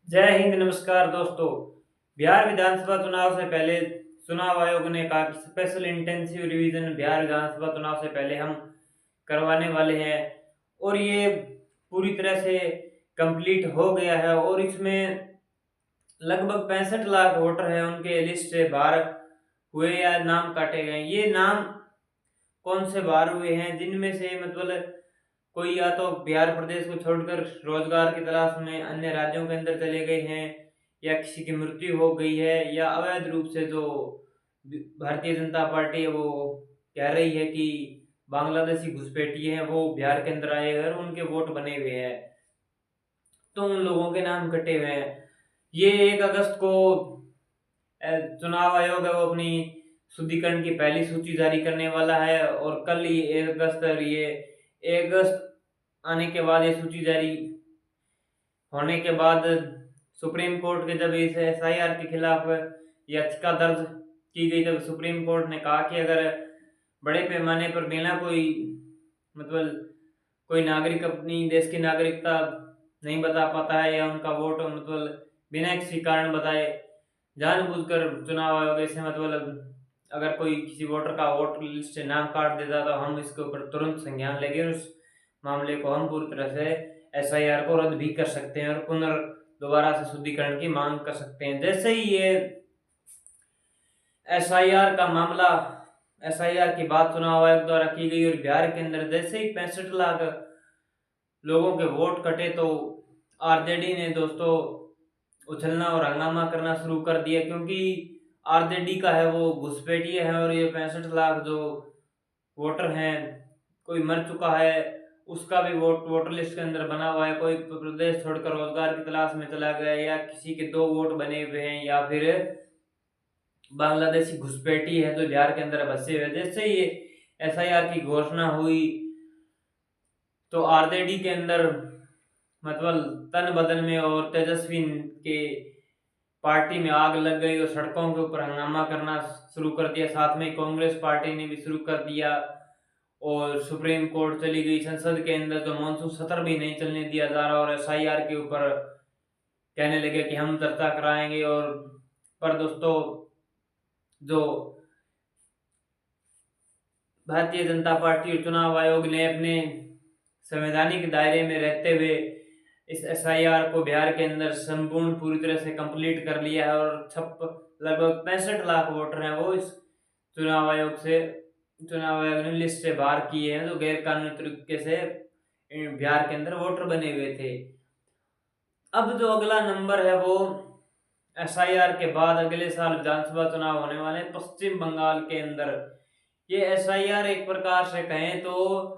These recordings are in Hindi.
जय हिंद, नमस्कार दोस्तों। बिहार विधानसभा चुनाव से पहले चुनाव आयोग ने कहा कि स्पेशल इंटेंसिव रिवीजन बिहार विधानसभा चुनाव से पहले हम करवाने वाले हैं और ये पूरी तरह से कंप्लीट हो गया है और इसमें लगभग 65 लाख वोटर हैं, उनके लिस्ट से बाहर हुए या नाम काटे गए। ये नाम कौन से बाहर हुए हैं, जिनमें से मतलब कोई या तो बिहार प्रदेश को छोड़कर रोजगार की तलाश में अन्य राज्यों के अंदर चले गए हैं, या किसी की मृत्यु हो गई है, या अवैध रूप से जो भारतीय जनता पार्टी है वो कह रही है कि बांग्लादेशी घुसपैठिए हैं वो बिहार के अंदर आए हैं और उनके वोट बने हुए हैं, तो उन लोगों के नाम कटे हुए हैं। ये 1 अगस्त को चुनाव आयोग है वो अपनी शुद्धिकरण की पहली सूची जारी करने वाला है और कल ही 1 अगस्त, और ये 1 अगस्त आने के बाद ये सूची जारी होने के बाद सुप्रीम कोर्ट के जब इस एसआईआर के खिलाफ याचिका दर्ज की गई, तब सुप्रीम कोर्ट ने कहा कि अगर बड़े पैमाने पर बिना कोई मतलब कोई नागरिक अपनी देश की नागरिकता नहीं बता पाता है, या उनका वोट मतलब बिना किसी कारण बताए जानबूझकर चुनाव आयोग ऐसे मतलब अगर कोई किसी वोटर का वोटर लिस्ट से नाम काट देता तो हम इसके ऊपर तुरंत संज्ञान लेंगे और उस मामले को हम पूरी तरह से एसआईआर को रद्द भी कर सकते हैं और दोबारा से शुद्धिकरण की मांग कर सकते हैं। जैसे ही ये एसआईआर का मामला, एसआईआर की बात चुनाव आयोग द्वारा की गई और बिहार के अंदर जैसे ही 65 लाख लोगों के वोट कटे, तो आरजेडी ने दोस्तों उछलना और हंगामा करना शुरू कर दिया, क्योंकि आरजेडी का है वो घुसपैठिए है और ये 65 लाख जो वोटर हैं, कोई मर चुका है उसका भी वोटर लिस्ट के अंदर बना हुआ है, कोई प्रदेश छोड़कर रोजगार की तलाश में चला गया, या किसी के 2 वोट बने हुए हैं, या फिर बांग्लादेशी घुसपैठी है जो बिहार के अंदर बसे हुए। जैसे ही एसआईआर की घोषणा हुई तो आरजेडी के अंदर मतलब तन बदन में और तेजस्वी के पार्टी में आग लग गई और सड़कों के ऊपर हंगामा करना शुरू कर दिया। साथ में कांग्रेस पार्टी ने भी शुरू कर दिया और सुप्रीम कोर्ट चली गई। संसद के अंदर तो मानसून सत्र भी नहीं चलने दिया जा रहा और एसआईआर के ऊपर कहने लगे कि हम चर्चा कराएंगे। और पर दोस्तों, जो भारतीय जनता पार्टी और चुनाव आयोग ने अपने संवैधानिक दायरे में रहते हुए इस एसआईआर को बिहार के अंदर संपूर्ण पूरी तरह से कंप्लीट कर लिया है और लगभग 65 लाख वोटर हैं वो इस चुनाव आयोग ने लिस्ट से बाहर किए हैं, जो गैर कानूनी तरीके से बिहार के अंदर वोटर बने हुए थे। अब जो अगला नंबर है वो एसआईआर के बाद अगले साल विधानसभा चुनाव होने वाले पश्चिम बंगाल के अंदर। ये एसआईआर एक प्रकार से कहें तो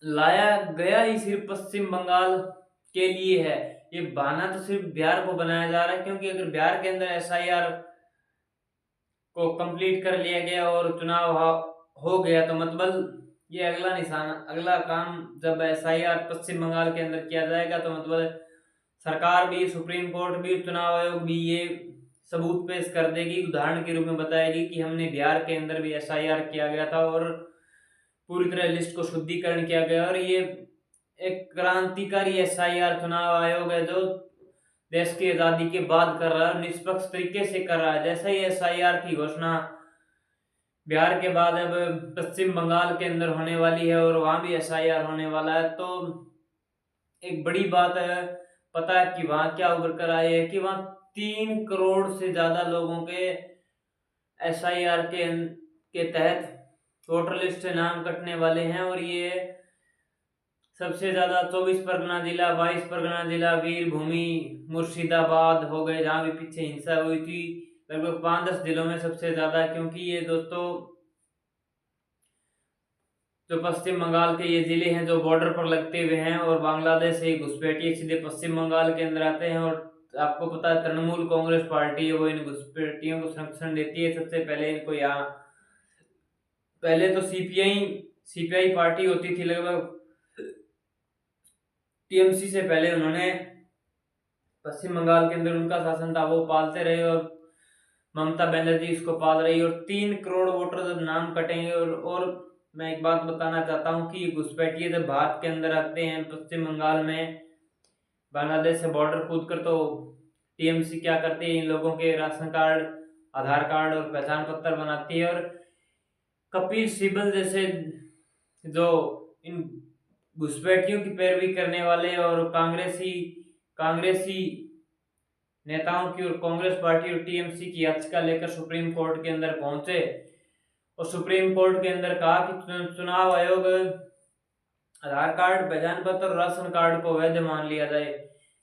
लाया गया ही सिर्फ पश्चिम बंगाल के लिए है। ये बहाना तो सिर्फ बिहार को बनाया जा रहा है, क्योंकि अगर बिहार के अंदर एसआईआर को कंप्लीट कर लिया गया और चुनाव हो गया तो मतलब ये अगला निशान, अगला काम जब एसआईआर पश्चिम बंगाल के अंदर किया जाएगा तो मतलब सरकार भी, सुप्रीम कोर्ट भी, चुनाव आयोग भी ये सबूत पेश कर देगी, उदाहरण के रूप में बताएगी कि हमने बिहार के अंदर भी एसआईआर किया गया था और पूरी तरह लिस्ट को शुद्धिकरण किया गया। और ये एक क्रांतिकारी एसआईआर चुनाव आयोग है जो देश की आजादी के बाद कर रहा है, निष्पक्ष तरीके से कर रहा है। जैसे ही एसआईआर की घोषणा बिहार के बाद अब पश्चिम बंगाल के अंदर होने वाली है और वहां भी एसआईआर होने वाला है, तो एक बड़ी बात है। पता है कि वहां क्या उभर कर आए है कि वहां 3 करोड़ से ज्यादा लोगों के एसआईआर के तहत वोटर लिस्ट से नाम कटने वाले हैं और ये सबसे ज्यादा 24 परगना जिला, 22 परगना जिला, वीरभूमि, मुर्शिदाबाद हो गए जहां भी पीछे हिंसा हुई थी, लगभग 5-10 जिलों में सबसे ज्यादा। क्योंकि ये दोस्तों जो पश्चिम बंगाल के ये जिले हैं जो बॉर्डर पर लगते हुए हैं और बांग्लादेश से घुसपैठिए सीधे पश्चिम बंगाल के अंदर आते हैं। और आपको पता है तृणमूल कांग्रेस पार्टी है वो इन घुसपैठियों को संरक्षण देती है। सबसे पहले इनको यहाँ, पहले तो सीपीआई पार्टी होती थी, लगभग टीएमसी से पहले उन्होंने पश्चिम बंगाल के अंदर उनका शासन था वो पालते रहे और ममता बनर्जी इसको पाल रही है। और 3 करोड़ वोटर जब नाम कटेंगे और मैं एक बात बताना चाहता हूँ कि घुसपैठिए जब भारत के अंदर आते हैं पश्चिम बंगाल में बांग्लादेश से बॉर्डर कूद कर तो टीएमसी क्या करती है, इन लोगों के राशन कार्ड, आधार कार्ड और पहचान पत्र बनाती है। और कपिल सिब्बल जैसे जो इन घुसपैठियों की पैरवी करने वाले और कांग्रेसी कांग्रेसी नेताओं की और कांग्रेस पार्टी और टीएमसी की याचिका लेकर सुप्रीम कोर्ट के अंदर पहुंचे और सुप्रीम कोर्ट के अंदर कहा कि चुनाव आयोग आधार कार्ड, पहचान पत्र और राशन कार्ड को वैध मान लिया जाए।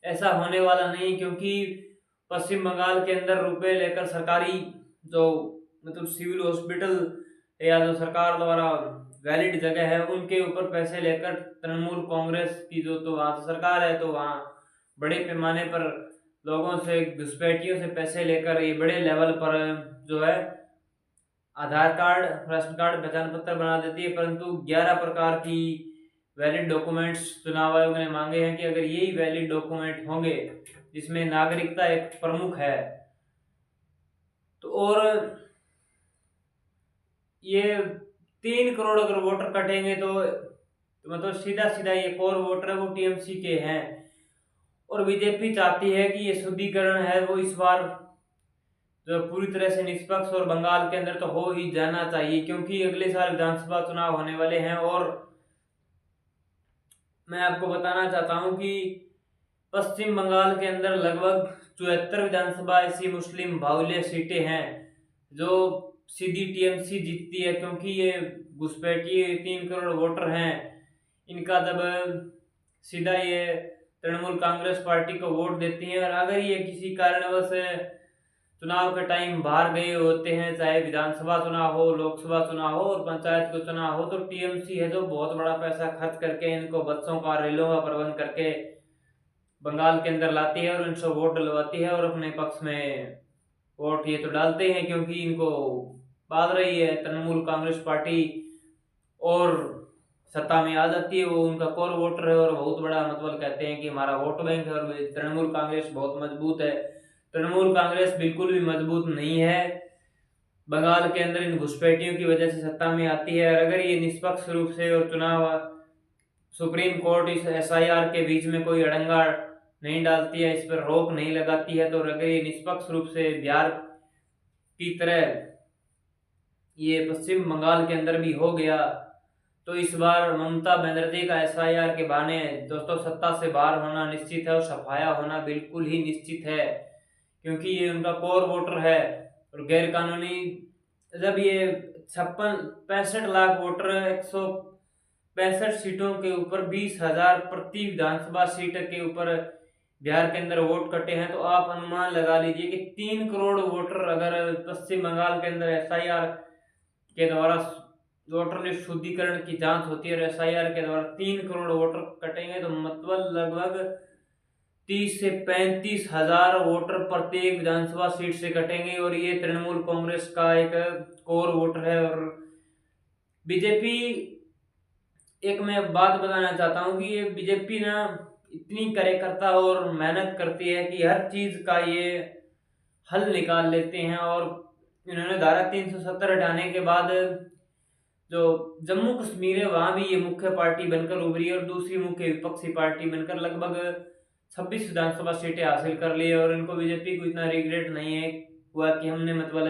ऐसा होने वाला नहीं, क्योंकि पश्चिम बंगाल के अंदर रुपए लेकर सरकारी जो मतलब सिविल हॉस्पिटल या जो सरकार द्वारा वैलिड जगह है उनके ऊपर पैसे लेकर तृणमूल कांग्रेस की तो वहां सरकार है, तो वहां बड़े पैमाने पर लोगों से, घुसपैठियों से पैसे लेकर ये बड़े लेवल पर जो है आधार कार्ड, राशन कार्ड, पहचान पत्र बना देती है। परंतु 11 प्रकार की वैलिड डॉक्यूमेंट्स चुनाव आयोग ने मांगे हैं कि अगर यही वैलिड डॉक्यूमेंट होंगे जिसमें नागरिकता एक प्रमुख है तो, और ये 3 करोड़ अगर वोटर कटेंगे तो मतलब सीधा सीधा ये कोर वोटर है वो टीएमसी के हैं। और बीजेपी चाहती है कि ये शुद्धिकरण है वो इस बार जो पूरी तरह से निष्पक्ष और बंगाल के अंदर तो हो ही जाना चाहिए, क्योंकि अगले साल विधानसभा चुनाव होने वाले हैं। और मैं आपको बताना चाहता हूं कि पश्चिम बंगाल के अंदर लगभग 74 विधानसभा ऐसी मुस्लिम बाहुल्य सीटें हैं जो सीधी टीएमसी जीतती है, क्योंकि ये घुसपैठी 3 करोड़ वोटर हैं, इनका जब सीधा ये तृणमूल कांग्रेस पार्टी को वोट देती हैं। और अगर ये किसी कारणवश चुनाव के टाइम बाहर गए होते हैं, चाहे विधानसभा चुनाव हो, लोकसभा चुनाव हो और पंचायत के चुनाव हो, तो टीएमसी है जो बहुत बड़ा पैसा खर्च करके इनको बच्चों का, रेलों का प्रबंध करके बंगाल के अंदर लाती है और इनसे वोट डलवाती है और अपने पक्ष में वोट ये तो डालते हैं, क्योंकि इनको बात रही है तृणमूल कांग्रेस पार्टी और सत्ता में आ जाती है, वो उनका कोर वोटर है और बहुत बड़ा मतलब कहते हैं कि हमारा वोट बैंक है। और तृणमूल कांग्रेस बहुत मजबूत है। तृणमूल कांग्रेस बिल्कुल भी मजबूत नहीं है, बंगाल के अंदर इन घुसपैठियों की वजह से सत्ता में आती है। और अगर ये निष्पक्ष रूप से और चुनाव सुप्रीम कोर्ट इस एसआईआर के बीच में कोई अड़ंगा नहीं डालती है, इस पर रोक नहीं लगाती है, तो अगर ये निष्पक्ष रूप से बिहार की तरह ये पश्चिम बंगाल के अंदर भी हो गया तो इस बार ममता बनर्जी का एसआईआर के बहाने दोस्तों सत्ता से बाहर होना निश्चित है और सफाया होना बिल्कुल ही निश्चित है, क्योंकि ये उनका कोर वोटर है। और गैर कानूनी जब ये 65 लाख वोटर 165 सीटों के ऊपर 20,000 प्रति विधानसभा सीट के ऊपर बिहार के अंदर वोट कटे हैं, तो आप अनुमान लगा लीजिए कि 3 करोड़ वोटर अगर पश्चिम बंगाल के अंदर एसआईआर के द्वारा वोटर लिस्ट शुद्धिकरण की जांच होती है और एसआईआर के द्वारा 3 करोड़ वोटर कटेंगे, तो मतलब लगभग 30 से 35 हजार वोटर प्रत्येक विधानसभा सीट से कटेंगे। और ये तृणमूल कांग्रेस का एक कोर वोटर है। और बीजेपी, एक मैं बात बताना चाहता हूँ कि ये बीजेपी ना इतनी कार्यकर्ता और मेहनत करती है कि हर चीज का ये हल निकाल लेते हैं। और इन्होंने धारा 370 हटाने के बाद जो जम्मू कश्मीर है वहां भी ये मुख्य पार्टी बनकर उभरी और दूसरी मुख्य विपक्षी पार्टी बनकर लगभग 26 विधानसभा सीटें हासिल कर ली। और इनको बीजेपी को इतना रिग्रेट नहीं है हुआ कि हमने मतलब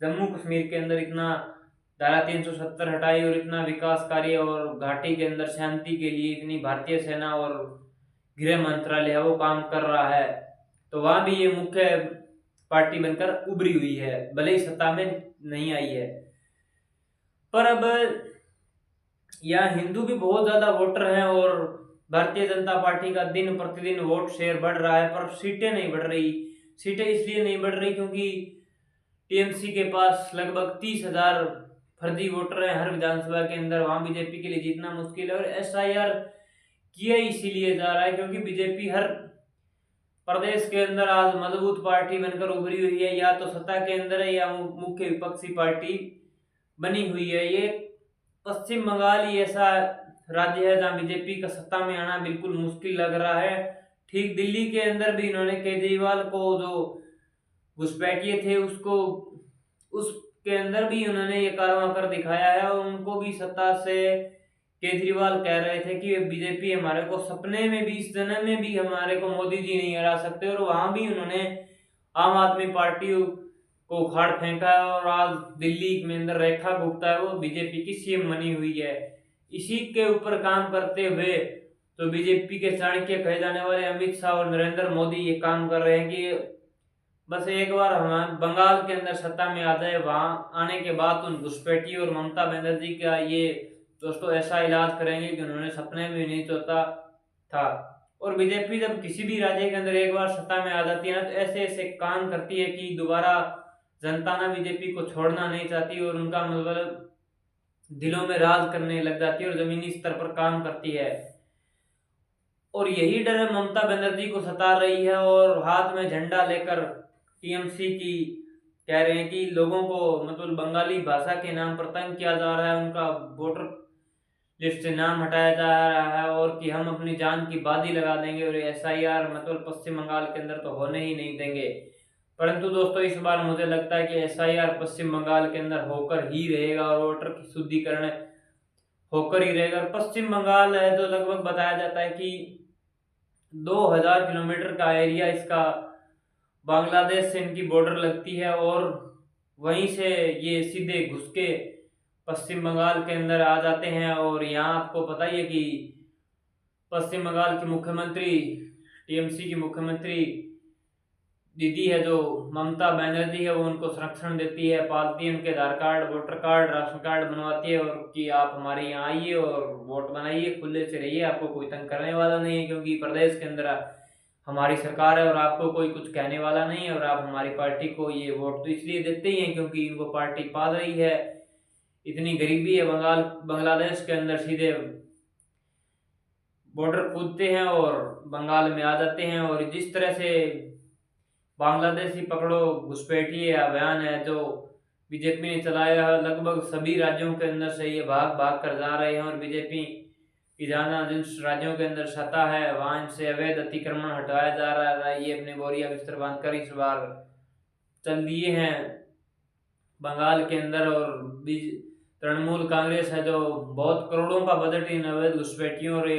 जम्मू कश्मीर के अंदर इतना धारा 370 हटाई और इतना विकास कार्य और घाटी के अंदर शांति के लिए इतनी भारतीय सेना और गृह मंत्रालय है वो काम कर रहा है, तो वहां भी ये मुख्य पार्टी बनकर उभरी हुई है, भले ही सत्ता में नहीं आई है। पर अब यहाँ हिंदू भी बहुत ज्यादा वोटर हैं और भारतीय जनता पार्टी का दिन प्रतिदिन वोट शेयर बढ़ रहा है, पर सीटें नहीं बढ़ रही। सीटें इसलिए नहीं बढ़ रही क्योंकि टीएमसी के पास लगभग 30,000 फर्जी वोटर हैं हर विधानसभा के अंदर, वहां बीजेपी के लिए जीतना मुश्किल है। और एसआईआर किया इसीलिए जा रहा है क्योंकि बीजेपी हर प्रदेश के अंदर आज मजबूत पार्टी बनकर उभरी हुई है, या तो सत्ता के अंदर है या मुख्य विपक्षी पार्टी बनी हुई है। ये पश्चिम बंगाल ही ऐसा राज्य है जहां बीजेपी का सत्ता में आना बिल्कुल मुश्किल लग रहा है। ठीक दिल्ली के अंदर भी इन्होंने केजरीवाल को जो घुसपैठिए थे उसके अंदर भी उन्होंने ये कारवां कर दिखाया है और उनको भी सत्ता से केजरीवाल कह रहे थे कि बीजेपी हमारे को सपने में भी, इस जन्म में भी हमारे को मोदी जी नहीं हरा सकते, और वहां भी उन्होंने आम आदमी पार्टी को उखाड़ फेंका है। और आज दिल्ली में अंदर रेखा गुप्ता है, वो बीजेपी की सीएम बनी हुई है। इसी के ऊपर काम करते हुए तो बीजेपी के चाणक्य कहे जाने वाले अमित शाह और नरेंद्र मोदी ये काम कर रहे हैं कि बस एक बार हम बंगाल के अंदर सत्ता में आ जाए, वहां आने के बाद उन घुसपैठी और ममता बनर्जी का ये दोस्तों ऐसा इलाज करेंगे कि उन्होंने सपने में नहीं सोचा था। और बीजेपी जब किसी भी राज्य के अंदर एक बार सत्ता में आ जाती है ना, तो ऐसे ऐसे काम करती है कि दोबारा जनता ना बीजेपी को छोड़ना नहीं चाहती, और उनका मतलब दिलों में राज करने लग जाती है और जमीनी स्तर पर काम करती है। और यही डर ममता बनर्जी को सता रही है, और हाथ में झंडा लेकर टीएमसी की कह रहे हैं कि लोगों को मतलब बंगाली भाषा के नाम पर तंग किया जा रहा है, उनका वोटर लिस्ट से नाम हटाया जा रहा है, और कि हम अपनी जान की बाजी लगा देंगे और एसआईआर मतलब पश्चिम बंगाल के अंदर तो होने ही नहीं देंगे। परंतु दोस्तों इस बार मुझे लगता है कि एसआईआर पश्चिम बंगाल के अंदर होकर ही रहेगा और वोटर की शुद्धिकरण होकर ही रहेगा। पश्चिम बंगाल है जो लगभग बताया जाता है कि 2000 किलोमीटर का एरिया इसका बांग्लादेश से इनकी बॉर्डर लगती है, और वहीं से ये सीधे घुस के पश्चिम बंगाल के अंदर आ जाते हैं। और यहाँ आपको पता ही है कि पश्चिम बंगाल की मुख्यमंत्री, टीएमसी की मुख्यमंत्री दीदी है जो ममता बनर्जी है, वो उनको संरक्षण देती है, पालती है, उनके Aadhaar card, voter card, ration card बनवाती है, और कि आप हमारे यहाँ आइए और वोट बनाइए, खुले से रहिए, आपको कोई तंग करने वाला नहीं है, क्योंकि प्रदेश के अंदर हमारी सरकार है और आपको कोई कुछ कहने वाला नहीं है। और आप हमारी पार्टी को ये वोट तो इसलिए देते ही हैं क्योंकि इनको पार्टी पाल रही है। इतनी गरीबी है बांग्लादेश के अंदर, सीधे बॉर्डर कूदते हैं और बंगाल में आ जाते हैं। और जिस तरह से बांग्लादेशी पकड़ो घुसपैठिए अभियान है जो बीजेपी ने चलाया है, लगभग सभी राज्यों के अंदर से ये भाग भाग कर जा रहे हैं, और बीजेपी की जाना जिन राज्यों के अंदर सत्ता है वहां से अवैध अतिक्रमण हटाया जा रहा है। ये अपने बोरिया बिस्तर बांध कर इस बार चल दिए हैं बंगाल के अंदर। और तृणमूल कांग्रेस है जो बहुत करोड़ों का बजट इन अवैध घुसपैठियों और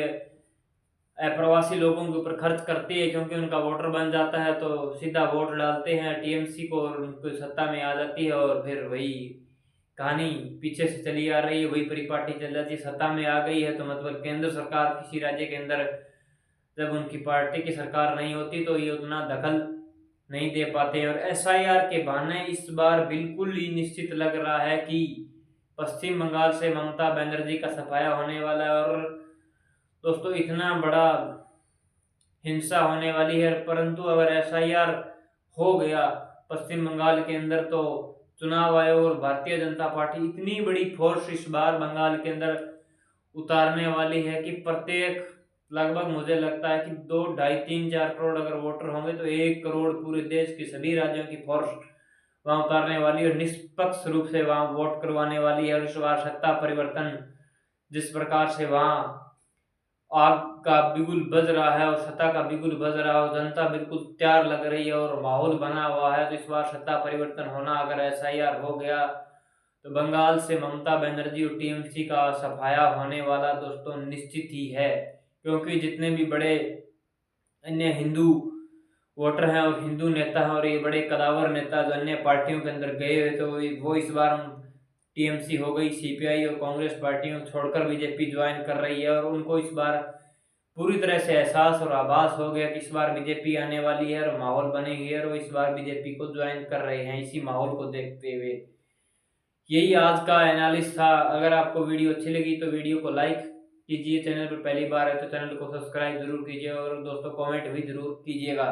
अप्रवासी लोगों के ऊपर खर्च करती है, क्योंकि उनका वोटर बन जाता है तो सीधा वोट डालते हैं टीएमसी को और उनको सत्ता में आ जाती है। और फिर वही कहानी पीछे से चली आ रही है, वही परिपाटी चल जाती है। सत्ता में आ गई है तो मतलब केंद्र सरकार किसी राज्य के अंदर जब उनकी पार्टी की सरकार नहीं होती तो ये उतना दखल नहीं दे पाते हैं। और एसआईआर के बहाने इस बार बिल्कुल ही निश्चित लग रहा है कि पश्चिम बंगाल से ममता बनर्जी का सफाया होने वाला है। और दोस्तों इतना बड़ा हिंसा होने वाली है, परंतु अगर एसआईआर हो गया पश्चिम बंगाल के अंदर तो चुनाव आयोग और भारतीय जनता पार्टी इतनी बड़ी फोर्स इस बार बंगाल के अंदर उतारने वाली है कि प्रत्येक लगभग मुझे लगता है कि 2, 2.5, 3, 4 करोड़ अगर वोटर होंगे तो 1 करोड़ पूरे देश के सभी राज्यों की फोर्स वहां उतारने वाली है और निष्पक्ष रूप से वहां वोट करवाने वाली है। और इस बार सत्ता परिवर्तन जिस प्रकार से वहां आग का बिगुल बज रहा है और सत्ता का बिगुल बज रहा है और जनता बिल्कुल तैयार लग रही है और माहौल बना हुआ है, तो इस बार सत्ता परिवर्तन होना अगर एसआईआर हो गया तो बंगाल से ममता बनर्जी और टीएमसी का सफाया होने वाला दोस्तों निश्चित ही है। क्योंकि जितने भी बड़े अन्य हिंदू वोटर हैं और हिंदू नेता हैं और ये बड़े कदावर नेता जो अन्य पार्टियों के अंदर गए हुए तो वो इस बार टीएमसी हो गई, सीपीआई और कांग्रेस पार्टियों छोड़कर बीजेपी ज्वाइन कर रही है। और उनको इस बार पूरी तरह से एहसास और आभास हो गया कि इस बार बीजेपी आने वाली है और माहौल बनेगी है, और वो इस बार बीजेपी को ज्वाइन कर रहे हैं। इसी माहौल को देखते हुए यही आज का एनालिसिस था। अगर आपको वीडियो अच्छी लगी तो वीडियो को लाइक कीजिए, चैनल पर पहली बार है तो चैनल को सब्सक्राइब जरूर कीजिए और दोस्तों कमेंट भी जरूर कीजिएगा।